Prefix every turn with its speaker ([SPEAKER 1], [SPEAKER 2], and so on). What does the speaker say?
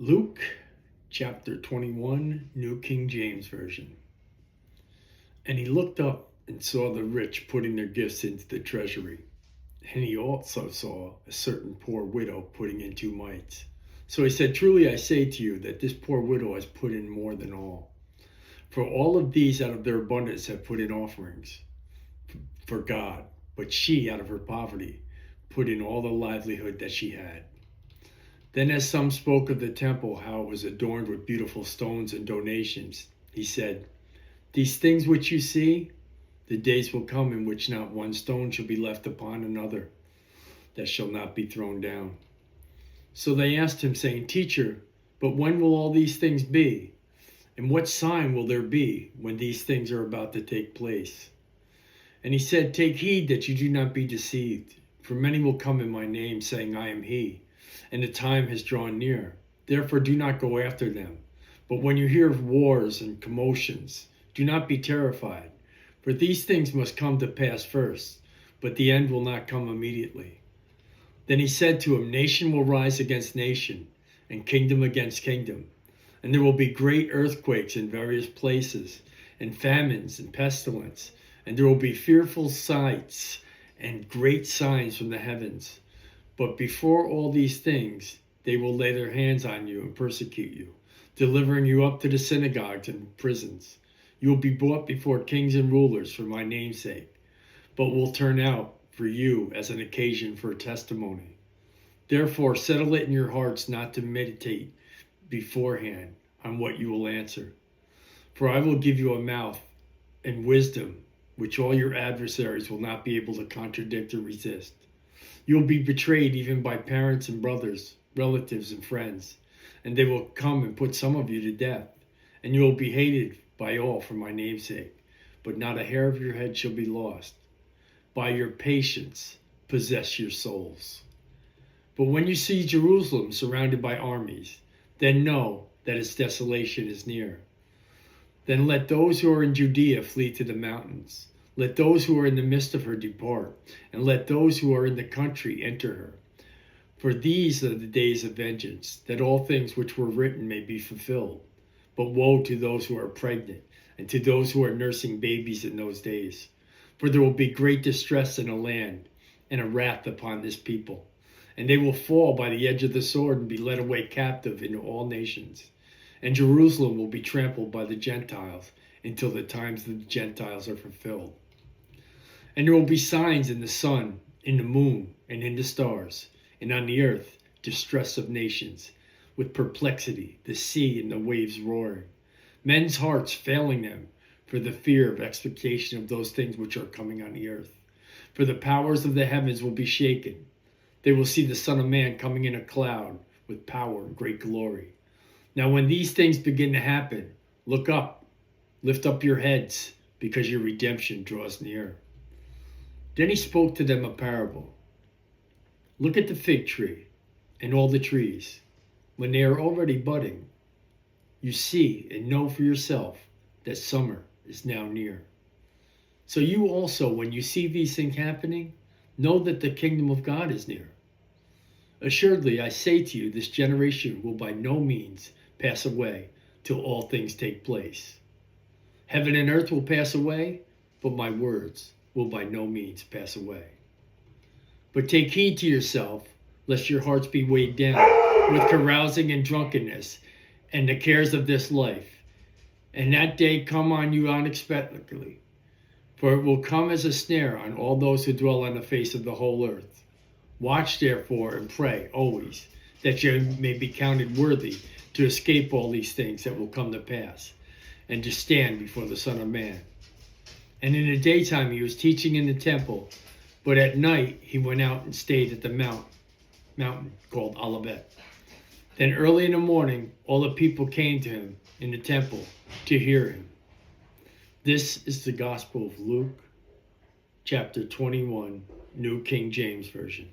[SPEAKER 1] Luke chapter 21, New King James Version. And he looked up and saw the rich putting their gifts into the treasury. And he also saw a certain poor widow putting in 2 mites. So he said, Truly I say to you that this poor widow has put in more than all. For all of these out of their abundance have put in offerings for God. But she, out of her poverty, put in all the livelihood that she had. Then as some spoke of the temple, how it was adorned with beautiful stones and donations, he said, These things which you see, the days will come in which not one stone shall be left upon another, that shall not be thrown down. So they asked him, saying, Teacher, but when will all these things be? And what sign will there be when these things are about to take place? And he said, Take heed that you do not be deceived, for many will come in my name, saying, I am he. And the time has drawn near. Therefore do not go after them. But when you hear of wars and commotions, do not be terrified. For these things must come to pass first, but the end will not come immediately. Then he said to him, Nation will rise against nation, and kingdom against kingdom. And there will be great earthquakes in various places, and famines and pestilence. And there will be fearful sights and great signs from the heavens. But before all these things, they will lay their hands on you and persecute you, delivering you up to the synagogues and prisons. You will be brought before kings and rulers for my name's sake, but will turn out for you as an occasion for a testimony. Therefore, settle it in your hearts not to meditate beforehand on what you will answer. For I will give you a mouth and wisdom, which all your adversaries will not be able to contradict or resist. You will be betrayed even by parents and brothers, relatives and friends, and they will come and put some of you to death, and you will be hated by all for my name's sake, but not a hair of your head shall be lost. By your patience, possess your souls. But when you see Jerusalem surrounded by armies, then know that its desolation is near. Then let those who are in Judea flee to the mountains. Let those who are in the midst of her depart, and let those who are in the country enter her. For these are the days of vengeance, that all things which were written may be fulfilled. But woe to those who are pregnant, and to those who are nursing babies in those days. For there will be great distress in the land, and a wrath upon this people. And they will fall by the edge of the sword, and be led away captive into all nations. And Jerusalem will be trampled by the Gentiles, until the times of the Gentiles are fulfilled. And there will be signs in the sun, in the moon, and in the stars, and on the earth distress of nations, with perplexity, the sea and the waves roaring, men's hearts failing them for the fear of expectation of those things which are coming on the earth. For the powers of the heavens will be shaken. They will see the Son of Man coming in a cloud with power and great glory. Now when these things begin to happen, look up, lift up your heads, because your redemption draws near. Then he spoke to them a parable. Look at the fig tree and all the trees. When they are already budding, you see and know for yourself that summer is now near. So you also, when you see these things happening, know that the kingdom of God is near. Assuredly, I say to you, this generation will by no means pass away till all things take place. Heaven and earth will pass away, but my words will by no means pass away. But take heed to yourself, lest your hearts be weighed down with carousing and drunkenness and the cares of this life, and that day come on you unexpectedly. For it will come as a snare on all those who dwell on the face of the whole earth. Watch therefore and pray always, that you may be counted worthy to escape all these things that will come to pass, and to stand before the Son of Man. And in the daytime he was teaching in the temple, but at night he went out and stayed at the mountain called Olivet. Then early in the morning all the people came to him in the temple to hear him. This is the Gospel of Luke, chapter 21, New King James Version.